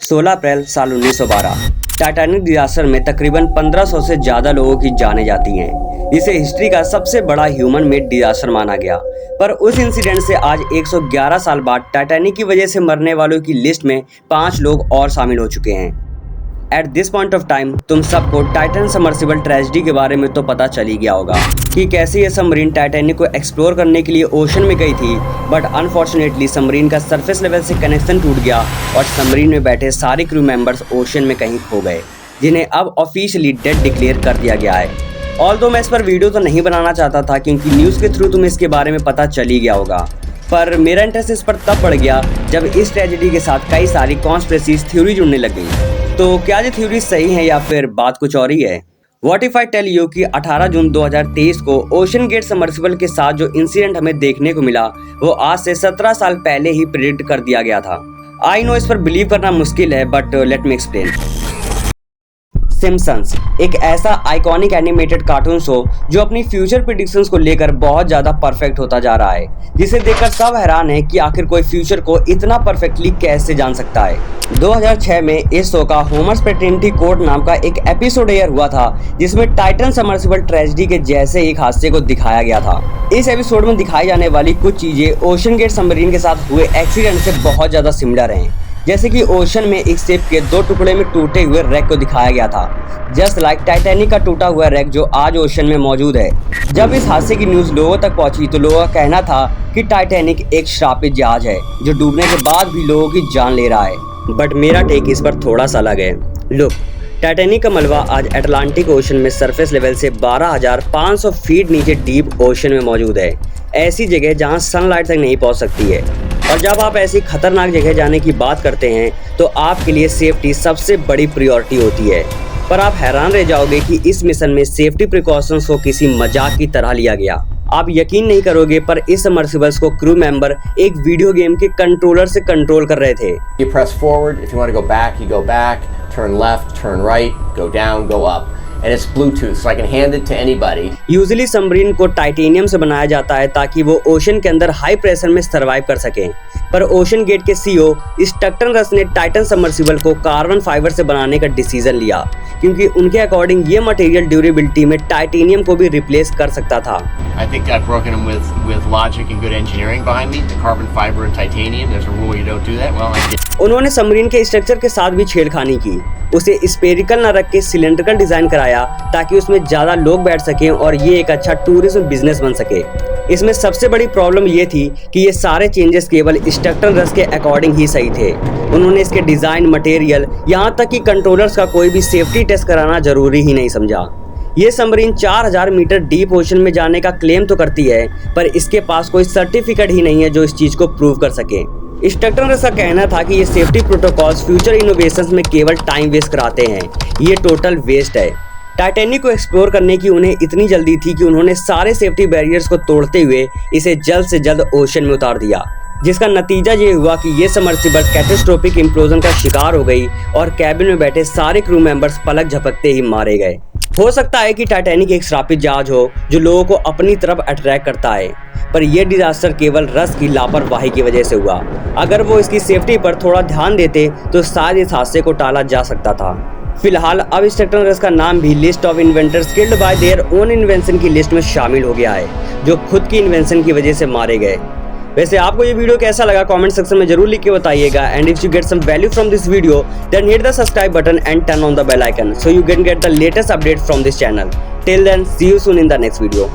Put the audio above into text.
16 अप्रैल साल 1912 Titanic disaster में तकरीबन 1500 से ज़्यादा लोगों की जानें जाती हैं, जिसे हिस्ट्री का सबसे बड़ा ह्यूमन मेड डिजास्टर माना गया। पर उस इंसिडेंट से आज 111 साल बाद टाइटैनिक की वजह से मरने वालों की लिस्ट में 5 लोग और शामिल हो चुके हैं। At this point of time तुम सबको टाइटन सबमर्सिबल ट्रेजेडी के बारे में तो पता चल ही गया होगा कि कैसे ये सबमरीन टाइटैनिक को एक्सप्लोर करने के लिए ओशन में गई थी, बट अनफॉर्चुनेटली सबमरीन का सरफेस लेवल से कनेक्शन टूट गया और सबमरीन में बैठे सारे क्रू मेंबर्स ओशन में कहीं खो गए, जिन्हें अब ऑफिशियली डेड डिक्लेयर कर दिया गया है। ऑल्दो मैं इस पर वीडियो तो नहीं बनाना चाहता था क्योंकि न्यूज़ के थ्रू तुम्हें इसके बारे में पता चल ही गया होगा, पर मेरा इंटरेस्ट इस पर तब बढ़ गया जब इस ट्रेजेडी के साथ कई सारी कॉन्स्पिरेसी थ्योरी जुड़ने लग गई। तो क्या ये थ्योरी सही है या फिर बात कुछ और ही है? What if I tell you कि 18 जून 2023 को ओशन गेट सबमर्सिबल के साथ जो इंसिडेंट हमें देखने को मिला वो आज से 17 साल पहले ही प्रेडिक्ट कर दिया गया था। आई नो इस पर बिलीव करना मुश्किल है, but let me explain. Simpsons एक ऐसा आइकॉनिक एनिमेटेड कार्टून शो जो अपनी फ्यूचर प्रेडिक्शंस को लेकर बहुत ज़्यादा परफेक्ट होता जा रहा है, जिसे देखकर सब हैरान है कि आखिर कोई फ्यूचर को इतना परफेक्टली कैसे जान सकता है। 2006 में इस शो का होमर्स पेटर्निटी कोड नाम का एक एपिसोड एयर हुआ था, जिसमें टाइटन सबमर्सिबल ट्रेजेडी के जैसे एक हादसे को दिखाया गया था। इस एपिसोड में दिखाई जाने वाली कुछ चीज़ें ओशन गेट सबमरीन के साथ हुए एक्सीडेंट से बहुत ज़्यादा सिमिलर हैं, जैसे कि ओशन में एक शिप के 2 टुकड़े में टूटे हुए रैक को दिखाया गया था, जस्ट लाइक टाइटैनिक का टूटा हुआ रैक जो आज ओशन में मौजूद है। जब इस हादसे की न्यूज़ लोगों तक पहुंची तो लोगों का कहना था कि टाइटैनिक एक श्रापित जहाज है जो डूबने के बाद भी लोगों की जान ले रहा है, बट मेरा टेक इस पर थोड़ा सा अलग है। लुक, टाइटैनिक का मलबा आज अटलांटिक ओशन में सरफेस लेवल से 12,500 फीट नीचे डीप ओशन में मौजूद है, ऐसी जगह जहां सनलाइट तक नहीं पहुंच सकती है। और जब आप ऐसी खतरनाक जगह जाने की बात करते हैं तो आपके लिए सेफ्टी सबसे बड़ी प्रायोरिटी होती है, पर आप हैरान रह जाओगे कि इस मिशन में सेफ्टी प्रिकॉशंस को किसी मजाक की तरह लिया गया। आप यकीन नहीं करोगे, पर इस सबमर्सिबल्स को क्रू मेंबर एक वीडियो गेम के कंट्रोलर से कंट्रोल कर रहे थे। You press forward, if you want to go back, you go back, turn left, turn right, go down, go up. And it's Bluetooth, so I can hand it to anybody. Usually submarine को titanium से बनाया जाता है ताकि वो ocean के अंदर high pressure में सर्वाइव कर सकें, पर ओशन गेट के सीईओ स्टक्टन रस ने टाइटन सबमर्सिबल को कार्बन फाइबर से बनाने का डिसीजन लिया, क्योंकि उनके अकॉर्डिंग ये मटेरियल ड्यूरेबिलिटी में टाइटेनियम को भी रिप्लेस कर सकता था। I think I've broken them with logic and good engineering behind me. The carbon fiber and titanium, there's a rule you don't do that. Well, I did. उन्होंने submarine के structure के साथ भी छेड़खानी की, उसे स्पेरिकल न रख के सिलेंड्रिकल डिजाइन कराया ताकि उसमें ज्यादा लोग बैठ सकें और ये एक अच्छा टूरिज्म बिजनेस बन सके। इसमें सबसे बड़ी प्रॉब्लम ये थी कि ये सारे चेंजेस केवल स्टक्टन रस के अकॉर्डिंग ही सही थे। उन्होंने इसके डिजाइन, मटेरियल, यहाँ तक कि कंट्रोलर्स का कोई भी सेफ्टी टेस्ट कराना जरूरी ही नहीं समझा। ये सबमरीन 4000 मीटर डीप ओशन में जाने का क्लेम तो करती है, पर इसके पास कोई सर्टिफिकेट ही नहीं है जो इस चीज को प्रूव कर सके। स्टक्टन रस का कहना था कि ये सेफ्टी प्रोटोकॉल्स फ्यूचर इनोवेशंस में केवल टाइम वेस्ट कराते हैं, ये टोटल वेस्ट है। टाइटैनिक को एक्सप्लोर करने की उन्हें इतनी जल्दी थी कि उन्होंने सारे सेफ्टी बैरियर्स को तोड़ते हुए इसे जल्द से जल्द ओशन में उतार दिया, जिसका नतीजा ये हुआ कि ये सबमर्सिबल कैटास्ट्रोफिक इम्प्लोजन का शिकार हो गई और कैबिन में बैठे सारे क्रू मेंबर्स पलक झपकते ही मारे गए। हो सकता है कि टाइटैनिक एक श्रापित जहाज हो जो लोगों को अपनी तरफ अट्रैक्ट करता है, पर यह डिजास्टर केवल रस की लापरवाही की वजह से हुआ। अगर वो इसकी सेफ्टी पर थोड़ा ध्यान देते तो शायद इस हादसे को टाला जा सकता था। फिलहाल अब स्टक्टन रस का नाम भी list of inventors killed by their own invention की लिस्ट में शामिल हो गया है, जो खुद की इन्वेंशन की वजह से मारे गए। वैसे आपको ये वीडियो कैसा लगा कमेंट सेक्शन में जरूर लिख के बताइएगा, and if you get some value from this video then hit the subscribe button and turn on the bell icon so you can get the latest update from this channel. Till then, see you soon in the next video.